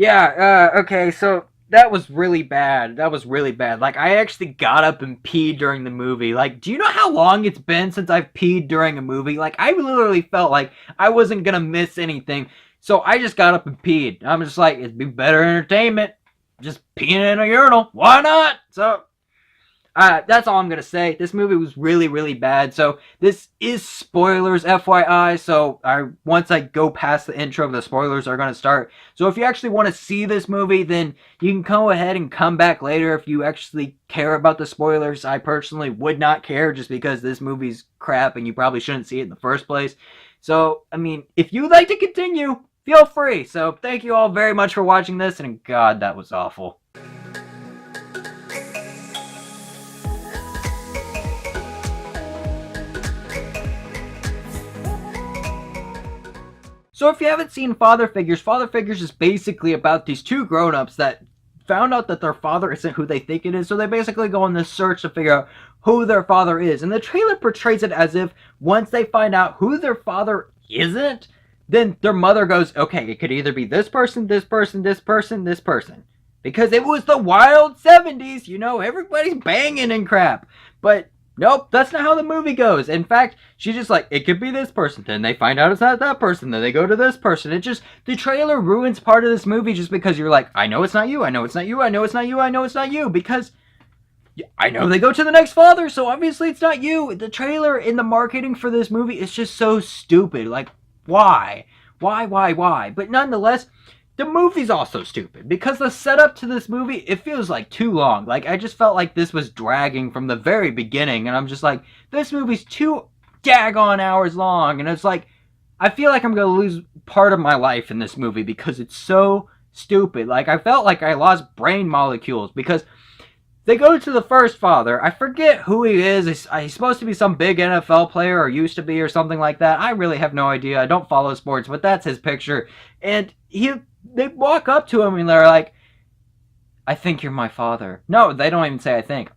Okay, so that was really bad. That was really bad. Like, I actually got up and peed during the movie. Like, do you know how long it's been since I've peed during a movie? Like, I literally felt like I wasn't gonna miss anything. So I just got up and peed. I'm just like, it'd be better entertainment. Just peeing in a urinal. Why not? So that's all I'm gonna say. This movie was really, really bad. So this is spoilers, FYI. So once I go past the intro, the spoilers are gonna start. So if you actually want to see this movie, then you can go ahead and come back later if you actually care about the spoilers. I personally would not care just because this movie's crap and you probably shouldn't see it in the first place. So I mean, if you'd like to continue, feel free. So thank you all very much for watching this, and God, that was awful. So if you haven't seen Father Figures is basically about these two grown-ups that found out that their father isn't who they think it is, so they basically go on this search to figure out who their father is. And the trailer portrays it as if once they find out who their father isn't, then their mother goes, okay, it could either be this person, this person, this person, this person. Because it was the wild 70s, you know, everybody's banging and crap. But nope, that's not how the movie goes. In fact, she's just like, it could be this person. Then they find out it's not that person. Then they go to this person. It just, the trailer ruins part of this movie just because you're like, I know it's not you. I know it's not you. I know it's not you. I know it's not you. Because I know they go to the next father, so obviously it's not you. The trailer and the marketing for this movie is just so stupid. Like, why? Why? But nonetheless, the movie's also stupid because the setup to this movie, it feels like too long. Like, I just felt like this was dragging from the very beginning, and I'm just like, this movie's too daggone hours long, and it's like, I feel like I'm gonna lose part of my life in this movie because it's so stupid. Like, I felt like I lost brain molecules because they go to the first father. I forget who he is. He's supposed to be some big NFL player or used to be or something like that. I really have no idea. I don't follow sports, but that's his picture. And they walk up to him and they're like, I think you're my father. No, they don't even say I think.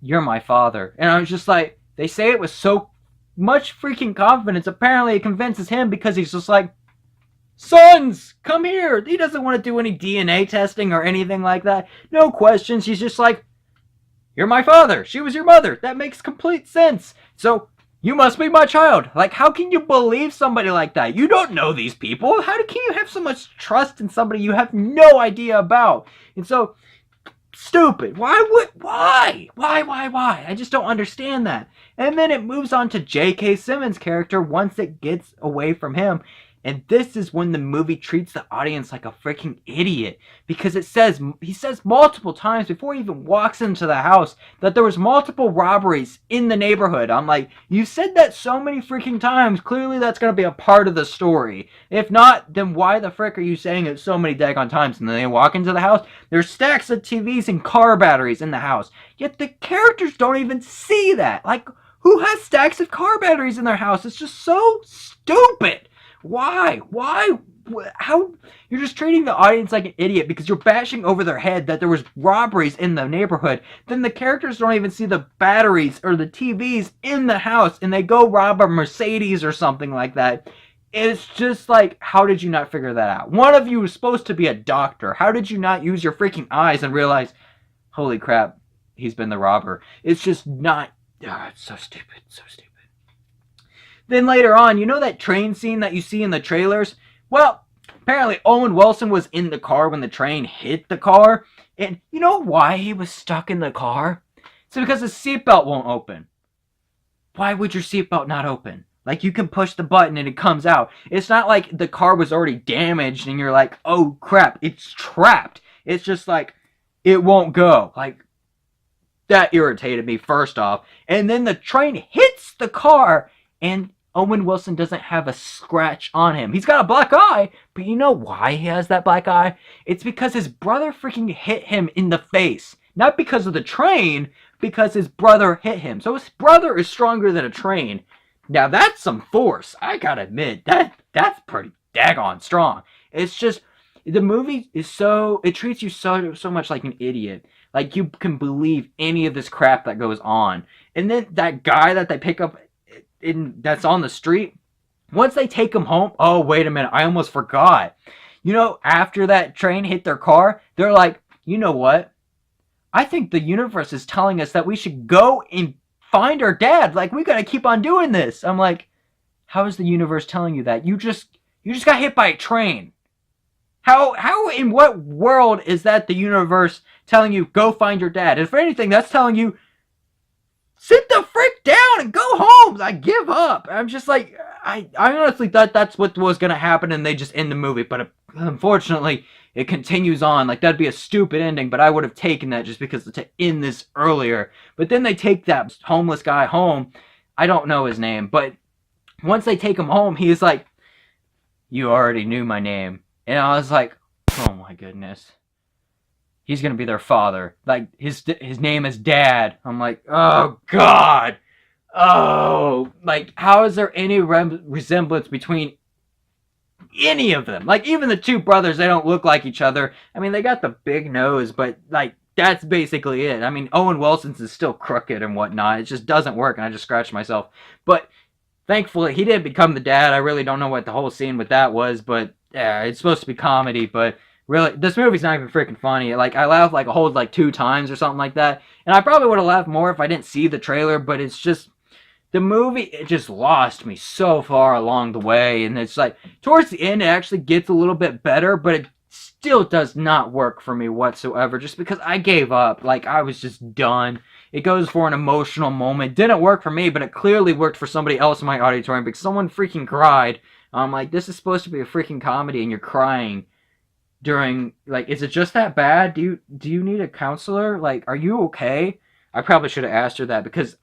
You're my father. And I was just like, they say it with so much freaking confidence. Apparently it convinces him because he's just like, sons, come here. He doesn't want to do any DNA testing or anything like that. No questions. He's just like, you're my father. She was your mother. That makes complete sense. So you must be my child. Like, how can you believe somebody like that? You don't know these people. How can you have so much trust in somebody you have no idea about? And so, stupid. Why? I just don't understand that. And then it moves on to J.K. Simmons' character once it gets away from him. And this is when the movie treats the audience like a freaking idiot. Because he says multiple times before he even walks into the house that there was multiple robberies in the neighborhood. I'm like, you said that so many freaking times. Clearly that's going to be a part of the story. If not, then why the frick are you saying it so many daggone times? And then they walk into the house. There's stacks of TVs and car batteries in the house. Yet the characters don't even see that. Like, who has stacks of car batteries in their house? It's just so stupid. Why? How? You're just treating the audience like an idiot because you're bashing over their head that there was robberies in the neighborhood. Then the characters don't even see the batteries or the TVs in the house and they go rob a Mercedes or something like that. It's just like, how did you not figure that out? One of you was supposed to be a doctor. How did you not use your freaking eyes and realize, holy crap, he's been the robber? It's just not, it's so stupid, so stupid. Then later on, you know that train scene that you see in the trailers? Well, apparently Owen Wilson was in the car when the train hit the car. And you know why he was stuck in the car? It's because his seatbelt won't open. Why would your seatbelt not open? Like, you can push the button and it comes out. It's not like the car was already damaged and you're like, oh crap, it's trapped. It's just like, it won't go. Like, that irritated me first off. And then the train hits the car and Owen Wilson doesn't have a scratch on him. He's got a black eye, but you know why he has that black eye? It's because his brother freaking hit him in the face. Not because of the train, because his brother hit him. So his brother is stronger than a train. Now that's some force. I gotta admit, that's pretty daggone strong. It's just, the movie is so, it treats you so much like an idiot. Like, you can believe any of this crap that goes on. And then that guy that they pick up that's on the street, once they take him home, oh wait a minute, I almost forgot. You know, after that train hit their car, they're like, you know what? I think the universe is telling us that we should go and find our dad. Like, we gotta keep on doing this. I'm like, how is the universe telling you that? You just got hit by a train. How in what world is that the universe telling you go find your dad? If anything, that's telling you sit the frick down and go home. I give up. I'm just like, I honestly thought that's what was gonna happen, and they just end the movie. But unfortunately, it continues on. Like, that'd be a stupid ending, but I would have taken that just because to end this earlier. But then they take that homeless guy home. I don't know his name, but once they take him home, he's like, "You already knew my name," and I was like, "Oh my goodness." He's gonna be their father. Like, his name is Dad. I'm like, oh God. Oh, like, how is there any resemblance between any of them? Like, even the two brothers, they don't look like each other. I mean, they got the big nose, but like, that's basically it. I mean, Owen Wilson's is still crooked and whatnot. It just doesn't work, and I just scratched myself. But thankfully, he did become the dad. I really don't know what the whole scene with that was, but yeah, it's supposed to be comedy, but really, this movie's not even freaking funny. Like, I laughed like a whole, like, 2 times or something like that. And I probably would have laughed more if I didn't see the trailer, but it's just, the movie, it just lost me so far along the way. And it's like, towards the end, it actually gets a little bit better, but it still does not work for me whatsoever, just because I gave up. Like, I was just done. It goes for an emotional moment. Didn't work for me, but it clearly worked for somebody else in my auditorium, because someone freaking cried. I'm like, this is supposed to be a freaking comedy, and you're crying during, like, is it just that bad? Do you need a counselor? Like, are you okay? I probably should have asked her that, because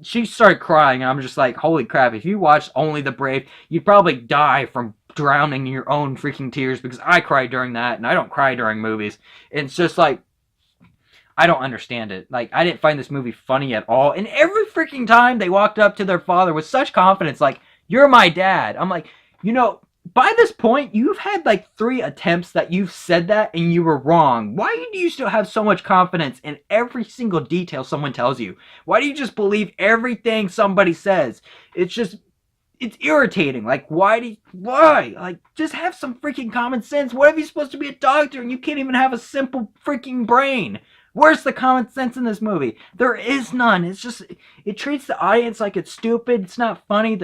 she started crying, and I'm just like, holy crap, if you watched Only the Brave, you'd probably die from drowning in your own freaking tears, because I cried during that, and I don't cry during movies. And it's just like, I don't understand it. Like, I didn't find this movie funny at all, and every freaking time they walked up to their father with such confidence, like, you're my dad. I'm like, you know, by this point, you've had like 3 attempts that you've said that and you were wrong. Why do you still have so much confidence in every single detail someone tells you? Why do you just believe everything somebody says? It's irritating. Like, why? Like, just have some freaking common sense. What if you're supposed to be a doctor and you can't even have a simple freaking brain? Where's the common sense in this movie? There is none. It's just, it treats the audience like it's stupid. It's not funny.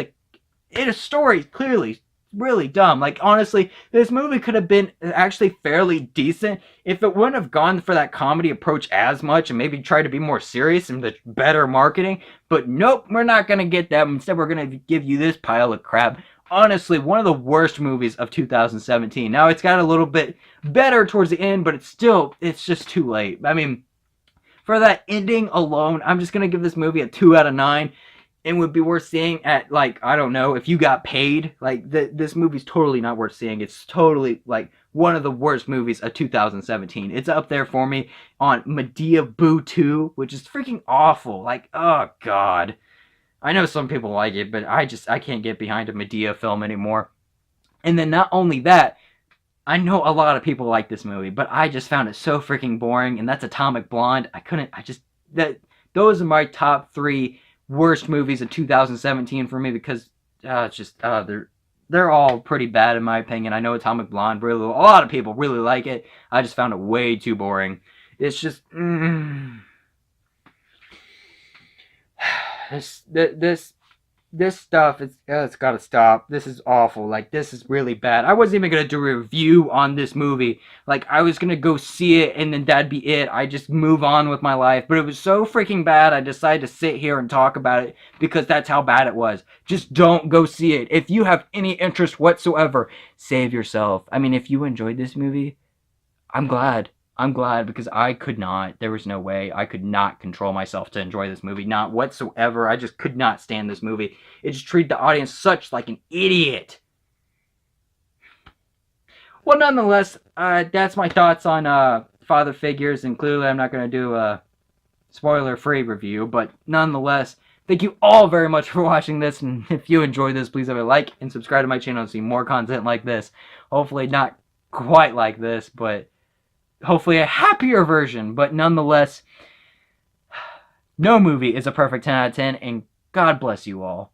It is story, clearly really dumb. Like, honestly, this movie could have been actually fairly decent if it wouldn't have gone for that comedy approach as much and maybe try to be more serious and the better marketing. But nope, we're not gonna get that. Instead, we're gonna give you this pile of crap. Honestly, one of the worst movies of 2017. Now, it's got a little bit better towards the end, but it's just too late. I mean, for that ending alone, I'm just gonna give this movie a 2 out of 9. It would be worth seeing at, like, I don't know, if you got paid. Like, this movie's totally not worth seeing. It's totally, like, one of the worst movies of 2017. It's up there for me on Medea Boo 2, which is freaking awful. Like, oh, God. I know some people like it, but I can't get behind a Medea film anymore. And then not only that, I know a lot of people like this movie, but I just found it so freaking boring, and that's Atomic Blonde. Those are my top 3 worst movies of 2017 for me, because they're all pretty bad in my opinion. I know Atomic Blonde, a lot of people really like it. I just found it way too boring. It's just this stuff, it's gotta stop. This is awful. Like, this is really bad. I wasn't even gonna do a review on this movie. Like, I was gonna go see it and then that'd be it. I just move on with my life. But it was so freaking bad, I decided to sit here and talk about it because that's how bad it was. Just don't go see it. If you have any interest whatsoever, save yourself. I mean, if you enjoyed this movie, I'm glad. Because I could not. There was no way. I could not control myself to enjoy this movie. Not whatsoever. I just could not stand this movie. It just treated the audience such like an idiot. Well, nonetheless, that's my thoughts on Father Figures. And clearly I'm not going to do a spoiler-free review. But nonetheless, thank you all very much for watching this. And if you enjoyed this, please have a like and subscribe to my channel to see more content like this. Hopefully not quite like this, but hopefully a happier version. But nonetheless, no movie is a perfect 10 out of 10, and God bless you all.